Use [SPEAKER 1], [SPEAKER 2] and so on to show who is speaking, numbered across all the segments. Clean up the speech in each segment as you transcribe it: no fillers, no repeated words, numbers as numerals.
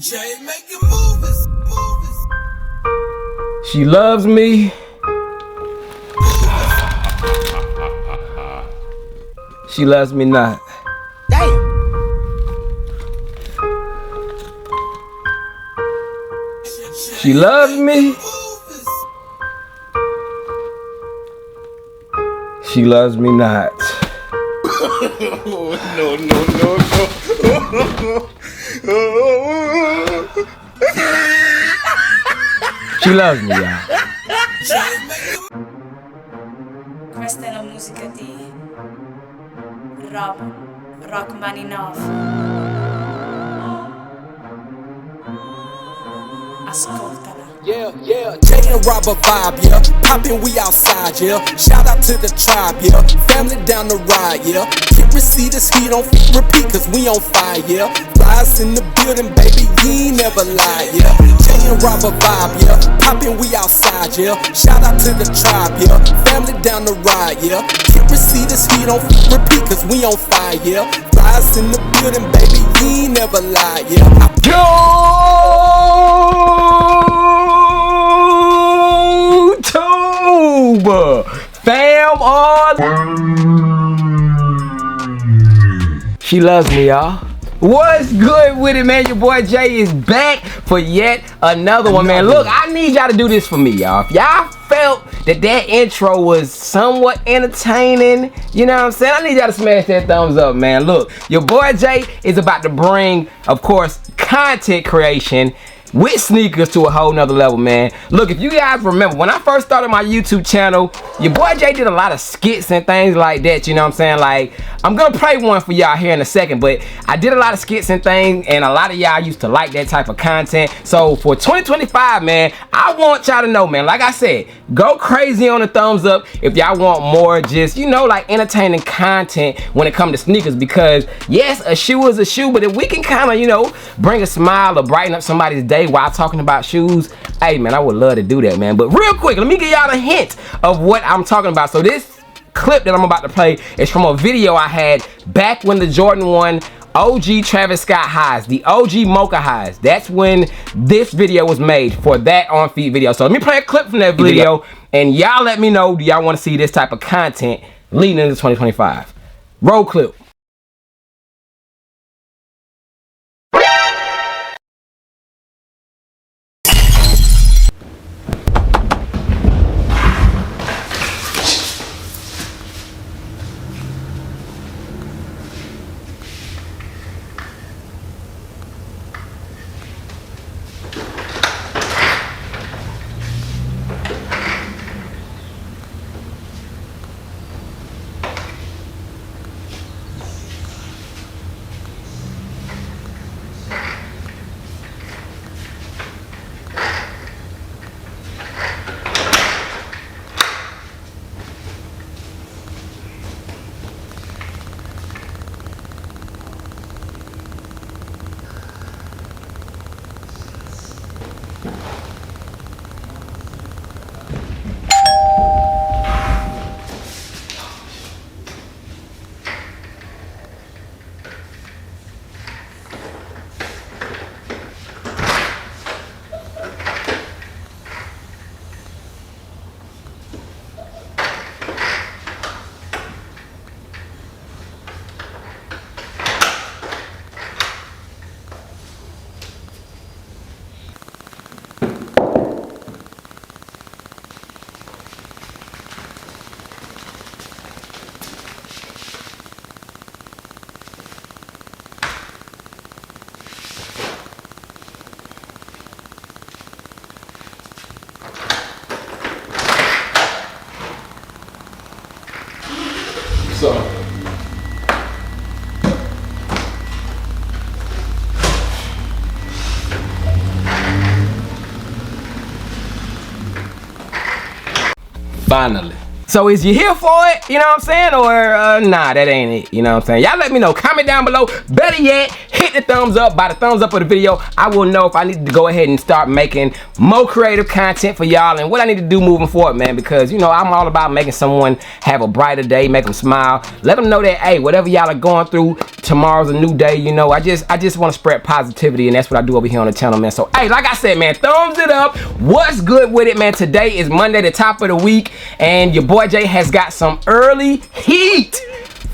[SPEAKER 1] Jay making movies.
[SPEAKER 2] She loves me. She loves me not.
[SPEAKER 1] Damn.
[SPEAKER 2] She loves me. She loves me not. No. She loves me, y'all.
[SPEAKER 3] Questa è la musica di Rachmaninov. Ascoltala.
[SPEAKER 1] Yeah, Jay and Robert vibe, yeah. Poppin', we outside, yeah. Shout out to the tribe, yeah. Family down the ride, yeah. Can't receive this heat on repeat, cause we on fire, yeah. Flies in the building, baby, you ain't never lie, yeah. Jay and Robert vibe, yeah. Poppin', we outside, yeah. Shout out to the tribe, yeah. Family down the ride, yeah. Can't receive this heat on repeat, cause we on fire, yeah. Flies in the building, baby, you ain't never lie, yeah.
[SPEAKER 2] Fam on. She loves me, y'all. What's good with it, man? Your boy Jay is back for yet another one, man. Look, I need y'all to do this for me, y'all. If y'all felt that intro was somewhat entertaining, you know what I'm saying? I need y'all to smash that thumbs up, man. Look, your boy Jay is about to bring, of course, content creation with sneakers to a whole nother level, man. Look, if you guys remember, when I first started my YouTube channel, your boy Jay did a lot of skits and things like that, you know what I'm saying? Like, I'm gonna play one for y'all here in a second, but I did a lot of skits and things, and a lot of y'all used to like that type of content. So for 2025, man, I want y'all to know, man, like I said, go crazy on the thumbs up if y'all want more just, you know, like entertaining content when it comes to sneakers, because yes, a shoe is a shoe, but if we can kind of, you know, bring a smile or brighten up somebody's day while talking about shoes, hey man, I would love to do that, man. But real quick, let me give y'all a hint of what I'm talking about. So this clip that I'm about to play is from a video I had back when the Jordan 1 OG Travis Scott highs, the OG Mocha highs. That's when this video was made, for that on feet video. So let me play a clip from that video and y'all let me know, do y'all want to see this type of content leading into 2025? Roll clip. So finally, So is you here for it? You know what I'm saying? Or nah, that ain't it. You know what I'm saying? Y'all let me know. Comment down below. Better yet, hit the thumbs up. By the thumbs up of the video, I will know if I need to go ahead and start making more creative content for y'all and what I need to do moving forward, man. Because, you know, I'm all about making someone have a brighter day, make them smile. Let them know that, hey, whatever y'all are going through, tomorrow's a new day. You know, I just want to spread positivity, and that's what I do over here on the channel, man. So, hey, like I said, man, thumbs it up. What's good with it, man? Today is Monday, the top of the week, and your boy Jay has got some early heat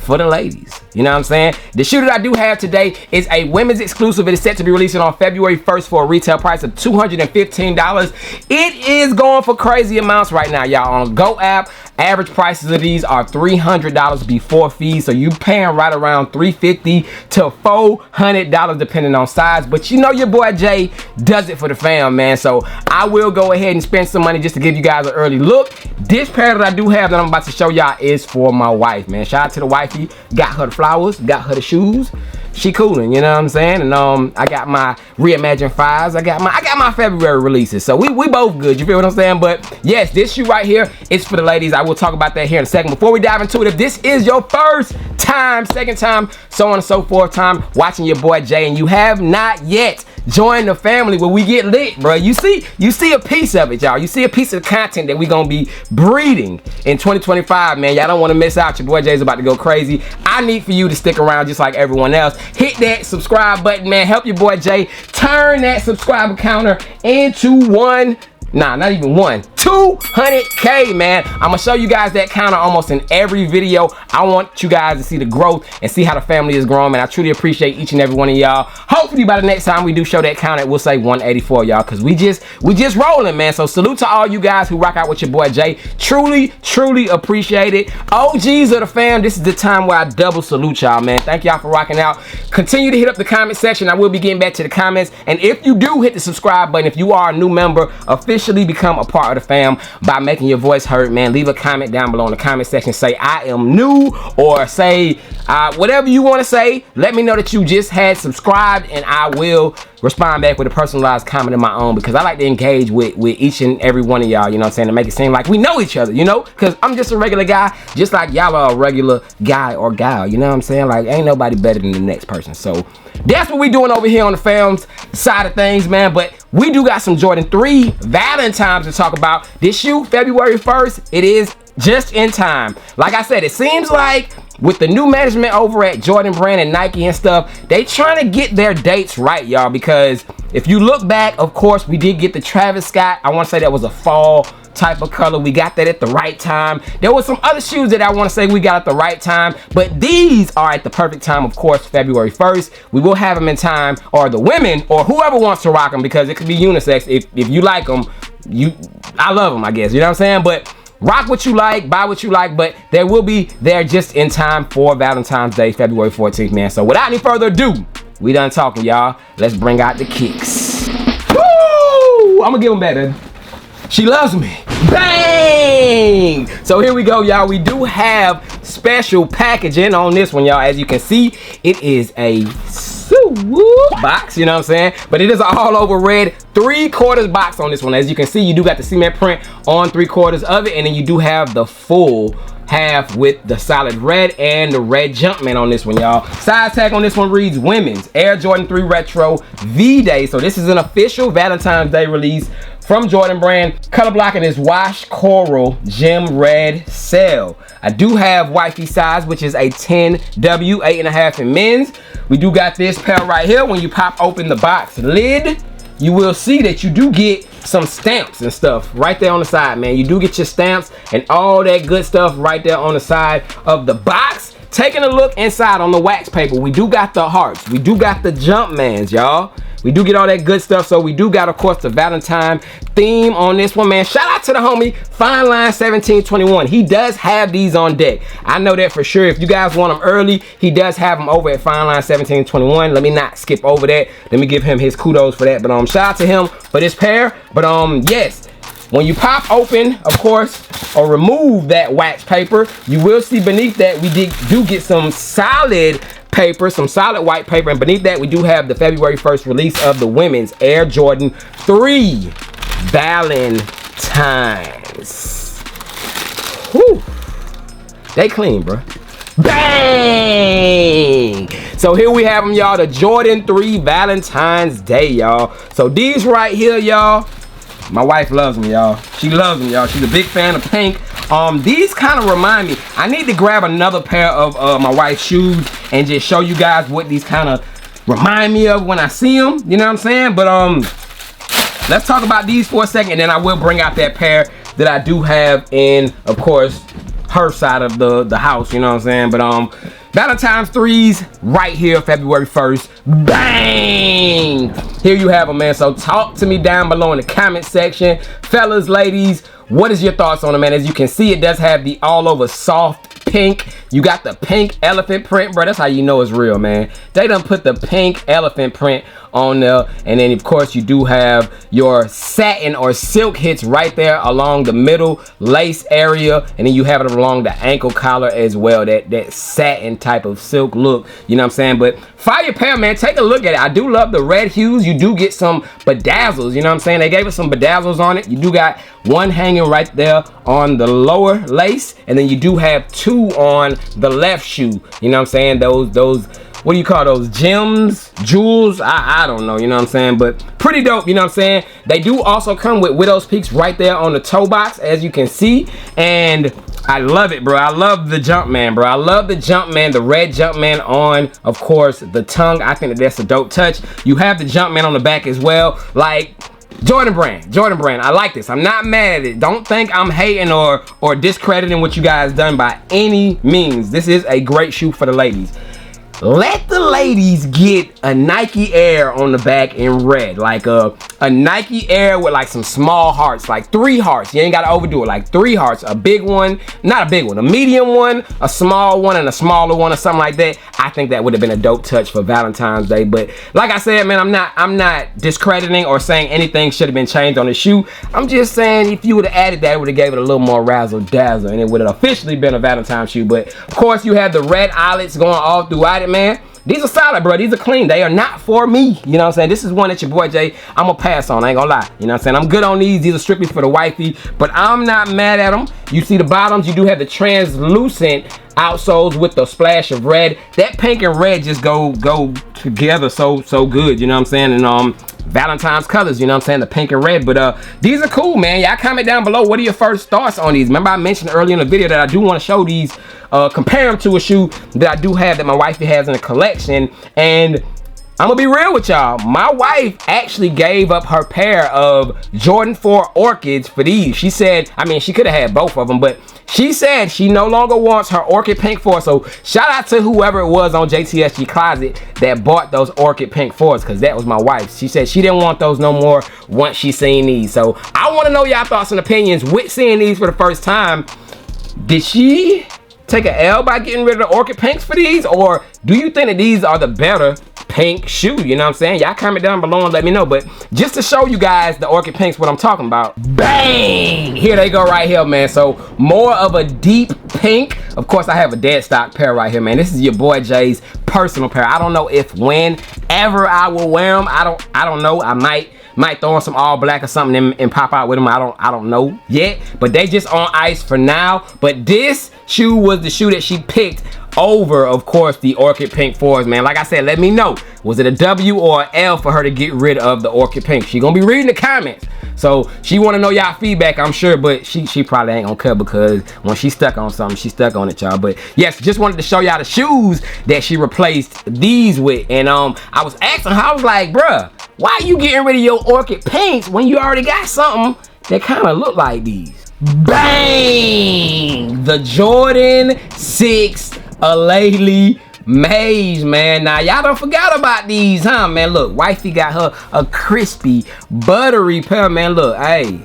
[SPEAKER 2] for the ladies. You know what I'm saying? The shoe that I do have today is a women's exclusive. It is set to be releasing on February 1st for a retail price of $215. It is going for crazy amounts right now, y'all. On Go app, average prices of these are $300 before fees. So you paying right around $350 to $400 depending on size. But you know your boy Jay does it for the fam, man. So I will go ahead and spend some money just to give you guys an early look. This pair that I do have that I'm about to show y'all is for my wife, man. Shout out to the wifey. Got her the flowers, got her the shoes. She coolin', you know what I'm saying? And I got my Reimagined 5s. I got my February releases. So we both good, you feel what I'm saying? But yes, this shoe right here is for the ladies. I will talk about that here in a second. Before we dive into it, if this is your first time, second time, so on and so forth time watching your boy Jay, and you have not yet joined the family where we get lit, bro. You see a piece of it, y'all. You see a piece of content that we gonna be breeding in 2025, man. Y'all don't want to miss out. Your boy Jay's about to go crazy. I need for you to stick around just like everyone else. Hit that subscribe button, man. Help your boy Jay turn that subscriber counter into one. Nah, not even one. 200K, man. I'm gonna show you guys that counter almost in every video. I want you guys to see the growth and see how the family is growing, man. I truly appreciate each and every one of y'all. Hopefully by the next time we do show that counter, we'll say 184, y'all, because we just rolling, man. So salute to all you guys who rock out with your boy Jay. Truly appreciate it. OGs of the fam, this is the time where I double salute y'all, man. Thank y'all for rocking out. Continue to hit up the comment section. I will be getting back to the comments. And if you do hit the subscribe button, if you are a new member, officially become a part of the fam by making your voice heard, man. Leave a comment down below in the comment section. Say I am new, or say whatever you want to say. Let me know that you just had subscribed, and I will respond back with a personalized comment of my own, because I like to engage with each and every one of y'all, you know what I'm saying, to make it seem like we know each other, you know, because I'm just a regular guy, just like y'all are a regular guy or gal, you know what I'm saying? Like, ain't nobody better than the next person. So that's what we doing over here on the fam's side of things, man. But we do got some Jordan 3 Valentines to talk about. This shoe, February 1st, it is just in time. Like I said, it seems like with the new management over at Jordan Brand and Nike and stuff, they trying to get their dates right, y'all, because if you look back, of course, we did get the Travis Scott. I want to say that was a fall type of color. We got that at the right time. There was some other shoes that I want to say we got at the right time, but these are at the perfect time, of course, February 1st. We will have them in time, or the women, or whoever wants to rock them, because it could be unisex. If you like them, I love them, I guess, you know what I'm saying? But rock what you like, buy what you like, but there will be there just in time for Valentine's Day, February 14th, man. So without any further ado, we done talking, y'all. Let's bring out the kicks. Woo! I'm gonna give them back, man. She loves me. Bang! So here we go, y'all. We do have special packaging on this one, y'all. As you can see, it is a box, you know what I'm saying? But it is an all over red 3/4 box on this one. As you can see, you do got the cement print on 3/4 of it, and then you do have the full half with the solid red and the red Jumpman on this one, y'all. Size tag on this one reads Women's Air Jordan 3 Retro V-Day. So this is an official Valentine's Day release from Jordan Brand. Color blocking is Wash Coral Gem Red Cell. I do have wifey size, which is a 10W, 8.5 in men's. We do got this pair right here. When you pop open the box lid, you will see that you do get some stamps and stuff right there on the side, man. You do get your stamps and all that good stuff right there on the side of the box. Taking a look inside on the wax paper, we do got the hearts. We do got the Jumpmans, y'all. We do get all that good stuff. So we do got, of course, the Valentine theme on this one, man. Shout out to the homie Fine Line 1721. He does have these on deck. I know that for sure. If you guys want them early, he does have them over at Fine Line 1721. Let me not skip over that. Let me give him his kudos for that. But shout out to him for this pair. But yes, when you pop open, of course, or remove that wax paper, you will see beneath that we do get some solid paper, some solid white paper, and beneath that we do have the February 1st release of the Women's Air Jordan 3 Valentines. Whew. They clean, bro. Bang! So here we have them, y'all. The Jordan 3 Valentine's Day, y'all. So these right here, y'all. My wife loves them, y'all. She loves them, y'all. She's a big fan of pink. These kind of remind me. I need to grab another pair of my wife's shoes and just show you guys what these kind of remind me of when I see them. You know what I'm saying? But let's talk about these for a second, and then I will bring out that pair that I do have in, of course, her side of the house. You know what I'm saying? But Valentine's 3s right here, February 1st. Bang! Here you have them, man. So talk to me down below in the comment section. Fellas, ladies, what is your thoughts on them, man? As you can see, it does have the all over soft pink. You got the pink elephant print, bro. That's how you know it's real, man. They done put the pink elephant print on there, and then of course you do have your satin or silk hits right there along the middle lace area, and then you have it along the ankle collar as well, that satin type of silk look, you know what I'm saying? But fire pair, man. Take a look at it. I do love the red hues. You do get some bedazzles, you know what I'm saying? They gave us some bedazzles on it. You do got one hanging right there on the lower lace, and then you do have two on the left shoe, you know what I'm saying? Those what do you call those, gems, jewels? I don't know, you know what I'm saying? But pretty dope, you know what I'm saying? They do also come with widow's peaks right there on the toe box, as you can see, and I love it, bro. I love the Jumpman, bro. I love the Jumpman, the red Jumpman on, of course, the tongue. I think that's a dope touch. You have the Jumpman on the back as well. Like, Jordan brand. I like this. I'm not mad at it. Don't think I'm hating or discrediting what you guys done by any means. This is a great shoe for the ladies. Let the ladies get a Nike Air on the back in red, like a Nike Air with like some small hearts, like 3 hearts. You ain't gotta overdo it, like 3 hearts. A big one, not a big one, a medium one, a small one, and a smaller one, or something like that. I think that would have been a dope touch for Valentine's Day. But like I said, man, I'm not discrediting or saying anything should have been changed on the shoe. I'm just saying if you would have added that, it would have gave it a little more razzle dazzle, and it would have officially been a Valentine's shoe. But of course, you have the red eyelets going all throughout it, man. These are solid, bro. These are clean. They are not for me. You know what I'm saying? This is one that your boy Jay, I'm gonna pass on. I ain't gonna lie. You know what I'm saying? I'm good on these. These are strictly for the wifey, but I'm not mad at them. You see the bottoms. You do have the translucent outsoles with the splash of red. That pink and red just go together so good. You know what I'm saying? And Valentine's colors, you know what I'm saying, the pink and red. But these are cool, man. Y'all comment down below, what are your first thoughts on these? Remember I mentioned earlier in the video that I do want to show these, compare them to a shoe that I do have that my wifey has in a collection. And I'm gonna be real with y'all, my wife actually gave up her pair of Jordan 4 Orchids for these. She said, I mean, she could have had both of them, but she said she no longer wants her Orchid Pink 4. So shout out to whoever it was on JTSG Closet that bought those Orchid Pink 4s, because that was my wife's. She said she didn't want those no more once she seen these. So I want to know y'all thoughts and opinions with seeing these for the first time. Did she take an L by getting rid of the Orchid Pinks for these, or do you think that these are the better pink shoe? You know what I'm saying? Y'all comment down below and let me know. But just to show you guys the Orchid Pinks, what I'm talking about, bang, here they go right here, man. So more of a deep pink. Of course, I have a dead stock pair right here, man. This is your boy Jay's personal pair. I don't know if whenever I will wear them. I don't know. I might throw on some all black or something and pop out with them. I don't know yet, but they just on ice for now. But this shoe was the shoe that she picked over, of course, the Orchid Pink 4s, man. Like I said, let me know, was it a W or an L for her to get rid of the Orchid Pink? She gonna be reading the comments, so she want to know y'all feedback, I'm sure. But she probably ain't gonna care, because when she stuck on something, she stuck on it, y'all. But yes, just wanted to show y'all the shoes that she replaced these with. And I was asking her, I was like, bruh, why you getting rid of your Orchid Pinks when you already got something that kind of look like these? Bang! The Jordan 6 Alele Maze, man. Now y'all don't forgot about these, huh, man? Look, wifey got her a crispy, buttery pair, man. Look, hey,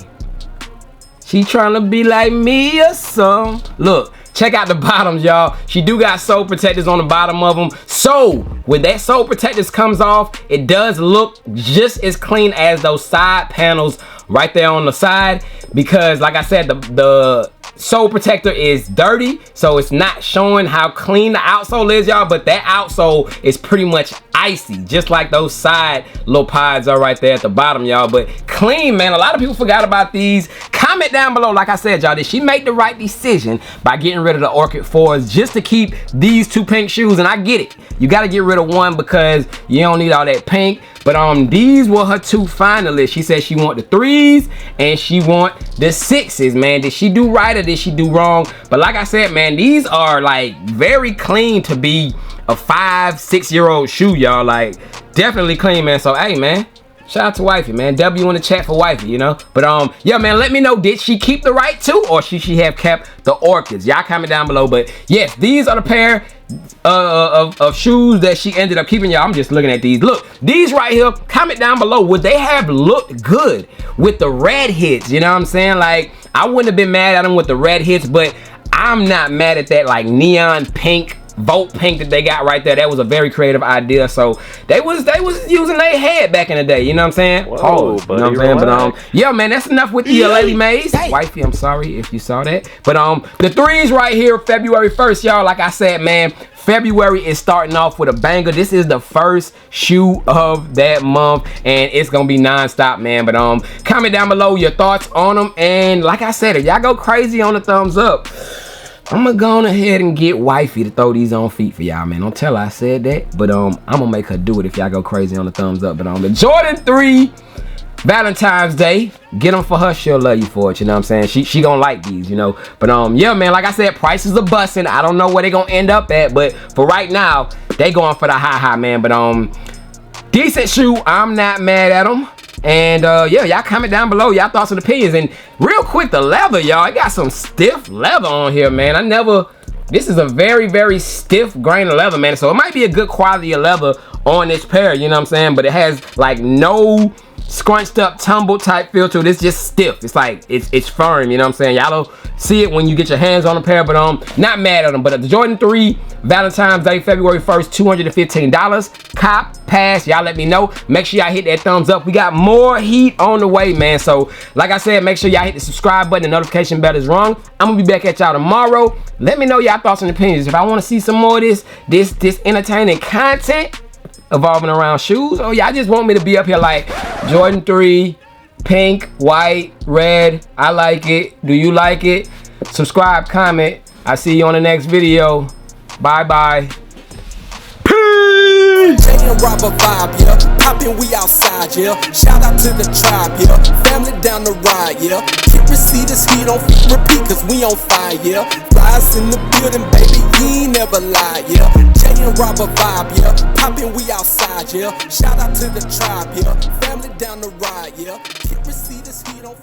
[SPEAKER 2] she trying to be like me or something. Look, check out the bottoms, y'all. She do got sole protectors on the bottom of them. So when that sole protectors comes off, it does look just as clean as those side panels right there on the side, because like I said, the sole protector is dirty, so it's not showing how clean the outsole is, y'all, but that outsole is pretty much icy, just like those side little pods are right there at the bottom, y'all. But clean, man. A lot of people forgot about these. Comment down below, like I said, y'all, did she make the right decision by getting rid of the Orchid 4s just to keep these 2 pink shoes? And I get it, you got to get rid of one because you don't need all that pink. But these were her 2 finalists. She said she want the 3s and she want the 6s, man. Did she do right or did she do wrong? But like I said, man, these are like very clean to be a 5-6-year-old shoe, y'all. Like, definitely clean, man. So hey, man, shout out to wifey, man. W in the chat for wifey, you know. But yeah, man, let me know, did she keep the right 2 or should she have kept the Orchids? Y'all comment down below. But yes, these are the pair of shoes that she ended up keeping, y'all. I'm just looking at these. Look, these right here, comment down below, would they have looked good with the red hits? You know what I'm saying? Like, I wouldn't have been mad at them with the red hits, but I'm not mad at that like neon pink, Volt pink that they got right there. That was a very creative idea. So they was using their head back in the day, you know what I'm saying?
[SPEAKER 4] Whoa,
[SPEAKER 2] oh, you know what I'm saying? But yeah, man, that's enough with the Lady Mays. Wifey, I'm sorry if you saw that. But the 3s right here, February 1st, y'all. Like I said, man, February is starting off with a banger. This is the first shoe of that month, and it's gonna be non-stop, man. But comment down below your thoughts on them. And like I said, if y'all go crazy on the thumbs up, I'm gonna go on ahead and get wifey to throw these on feet for y'all, man. Don't tell her I said that, but I'm gonna make her do it if y'all go crazy on the thumbs up. But the Jordan 3 Valentine's Day, get them for her, she'll love you for it, you know what I'm saying? She gonna like these, you know. But yeah, man, like I said, prices are busting. I don't know where they gonna end up at, but for right now, they going for the high, man. But decent shoe, I'm not mad at them. And yeah, y'all comment down below y'all thoughts and opinions. And real quick, the leather, y'all, I got some stiff leather on here, man. This is a very, very stiff grain of leather, man. So it might be a good quality of leather on this pair, you know what I'm saying? But it has like no scrunched up tumble type feel to it. It's just stiff. It's like it's firm, you know what I'm saying? Y'all don't see it when you get your hands on a pair, but not mad at them. But the Jordan 3 Valentine's Day, February 1st, $215. Cop, pass, y'all let me know. Make sure y'all hit that thumbs up. We got more heat on the way, man. So like I said, make sure y'all hit the subscribe button. The notification bell is wrong. I'm gonna be back at y'all tomorrow. Let me know y'all thoughts and opinions. If I want to see some more of this entertaining content evolving around shoes, or y'all just want me to be up here like Jordan 3, pink, white, red, I like it, do you like it? Subscribe, comment. I see you on the next video. Bye bye.
[SPEAKER 1] Jay and Robert vibe, yeah. Poppin', we outside, yeah. Shout out to the tribe, yeah. Family down the ride, yeah. Keep receipts, he don't repeat, cause we on fire, yeah. Flies in the building, baby, he ain't never lie, yeah. Jay and Robert vibe, yeah. Poppin', we outside, yeah. Shout out to the tribe, yeah. Family down the ride, yeah. Keep receipts, he don't